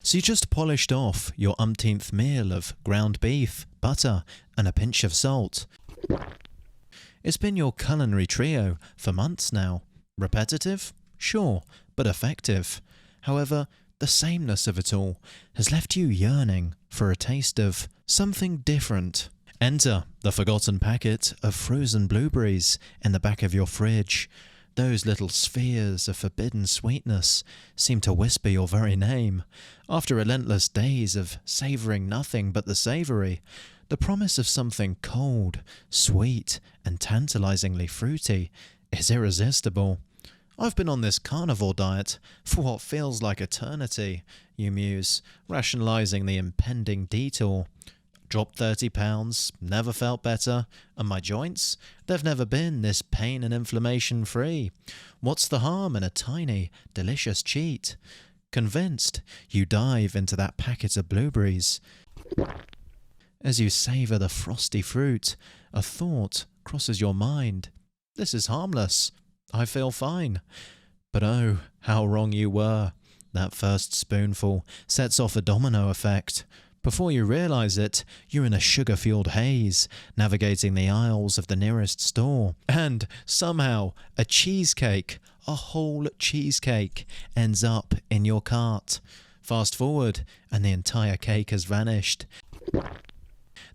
So you just polished off your umpteenth meal of ground beef, butter, and a pinch of salt. It's been your culinary trio for months now. Repetitive? Sure, but effective. However, the sameness of it all has left you yearning for a taste of something different. Enter the forgotten packet of frozen blueberries in the back of your fridge. Those little spheres of forbidden sweetness seem to whisper your very name. After relentless days of savouring nothing but the savoury, the promise of something cold, sweet, and tantalisingly fruity is irresistible. I've been on this carnivore diet for what feels like eternity, you muse, rationalising the impending detour. Dropped 30 pounds, never felt better, and my joints? They've never been this pain and inflammation free. What's the harm in a tiny, delicious cheat? Convinced, you dive into that packet of blueberries. As you savour the frosty fruit, a thought crosses your mind. This is harmless. I feel fine. But oh, how wrong you were. That first spoonful sets off a domino effect. Before you realise it, you're in a sugar-fueled haze, navigating the aisles of the nearest store. And somehow, a cheesecake, a whole cheesecake, ends up in your cart. Fast forward, and the entire cake has vanished.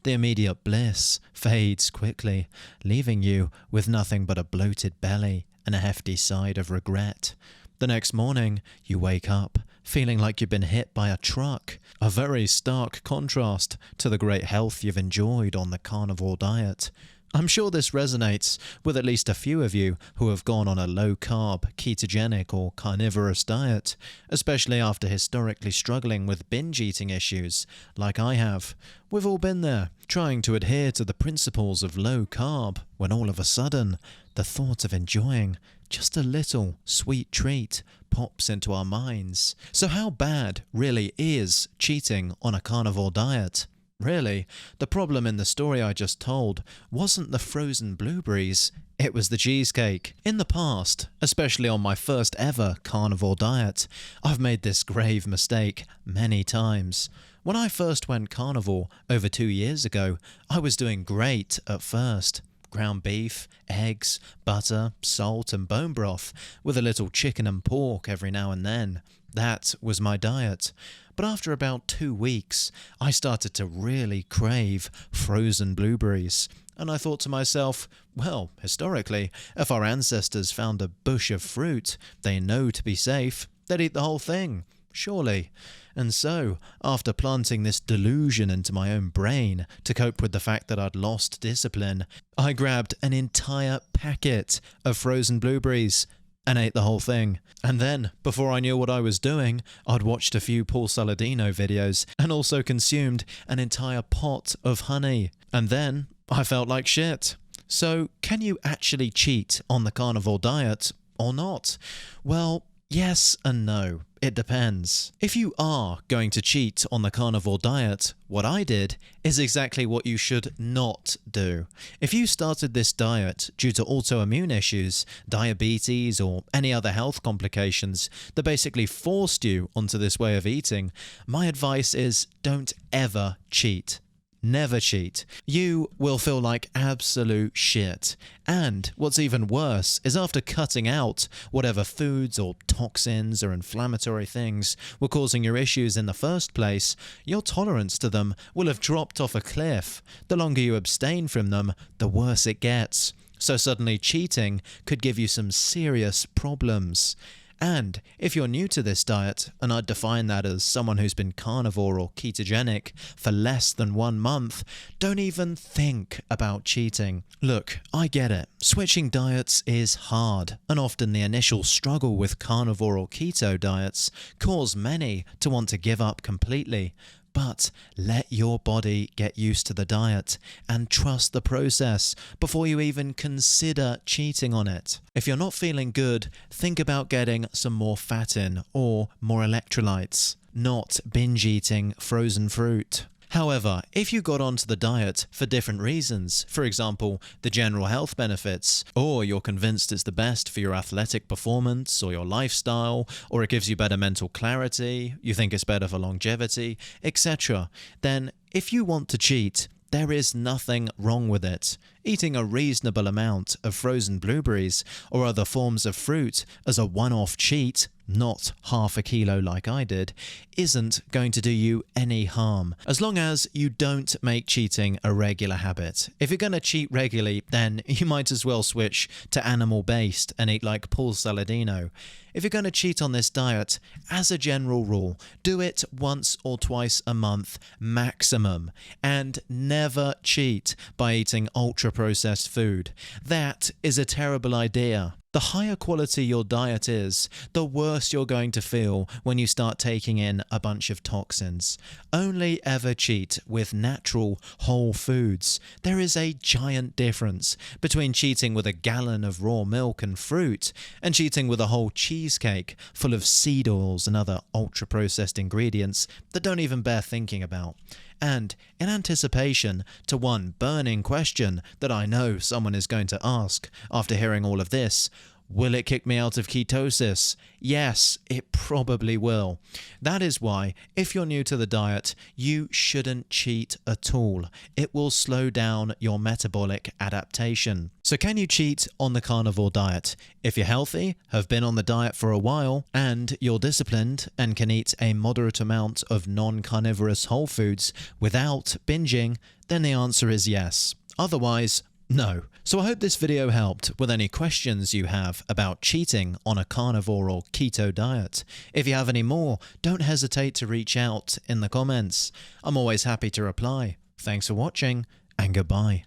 The immediate bliss fades quickly, leaving you with nothing but a bloated belly and a hefty side of regret. The next morning, you wake up, feeling like you've been hit by a truck, a very stark contrast to the great health you've enjoyed on the carnivore diet. I'm sure this resonates with at least a few of you who have gone on a low-carb, ketogenic or carnivorous diet, especially after historically struggling with binge eating issues, like I have. We've all been there, trying to adhere to the principles of low-carb, when all of a sudden, the thought of enjoying just a little sweet treat pops into our minds. So how bad really is cheating on a carnivore diet? Really, the problem in the story I just told wasn't the frozen blueberries, it was the cheesecake. In the past, especially on my first ever carnivore diet, I've made this grave mistake many times. When I first went carnivore over 2 years ago, I was doing great at first. Ground beef, eggs, butter, salt and bone broth, with a little chicken and pork every now and then. That was my diet. But after about 2 weeks, I started to really crave frozen blueberries. And I thought to myself, well, historically, if our ancestors found a bush of fruit they know to be safe, they'd eat the whole thing, surely. And so, after planting this delusion into my own brain to cope with the fact that I'd lost discipline, I grabbed an entire packet of frozen blueberries and ate the whole thing. And then, before I knew what I was doing, I'd watched a few Paul Saladino videos and also consumed an entire pot of honey. And then, I felt like shit. So, can you actually cheat on the carnivore diet or not? Well, yes and no. It depends. If you are going to cheat on the carnivore diet, what I did is exactly what you should not do. If you started this diet due to autoimmune issues, diabetes, or any other health complications that basically forced you onto this way of eating, my advice is don't ever cheat. Never cheat. You will feel like absolute shit. And what's even worse is after cutting out whatever foods or toxins or inflammatory things were causing your issues in the first place, your tolerance to them will have dropped off a cliff. The longer you abstain from them, the worse it gets. So suddenly cheating could give you some serious problems. And if you're new to this diet, and I'd define that as someone who's been carnivore or ketogenic for less than 1 month, don't even think about cheating. Look, I get it. Switching diets is hard, and often the initial struggle with carnivore or keto diets cause many to want to give up completely. But let your body get used to the diet and trust the process before you even consider cheating on it. If you're not feeling good, think about getting some more fat in or more electrolytes, not binge eating frozen fruit. However, if you got onto the diet for different reasons, for example, the general health benefits, or you're convinced it's the best for your athletic performance or your lifestyle, or it gives you better mental clarity, you think it's better for longevity, etc., then if you want to cheat, there is nothing wrong with it. Eating a reasonable amount of frozen blueberries or other forms of fruit as a one-off cheat, not half a kilo like I did, isn't going to do you any harm, as long as you don't make cheating a regular habit. If you're going to cheat regularly, then you might as well switch to animal-based and eat like Paul Saladino. If you're going to cheat on this diet, as a general rule, do it once or twice a month maximum, and never cheat by eating ultra-processed food. That is a terrible idea. The higher quality your diet is, the worse you're going to feel when you start taking in a bunch of toxins. Only ever cheat with natural, whole foods. There is a giant difference between cheating with a gallon of raw milk and fruit and cheating with a whole cheesecake full of seed oils and other ultra-processed ingredients that don't even bear thinking about. And in anticipation to one burning question that I know someone is going to ask after hearing all of this, will it kick me out of ketosis? Yes, it probably will. That is why, if you're new to the diet, you shouldn't cheat at all. It will slow down your metabolic adaptation. So can you cheat on the carnivore diet? If you're healthy, have been on the diet for a while, and you're disciplined and can eat a moderate amount of non-carnivorous whole foods without binging, then the answer is yes. Otherwise, no. So I hope this video helped with any questions you have about cheating on a carnivore or keto diet. If you have any more, don't hesitate to reach out in the comments. I'm always happy to reply. Thanks for watching, and goodbye.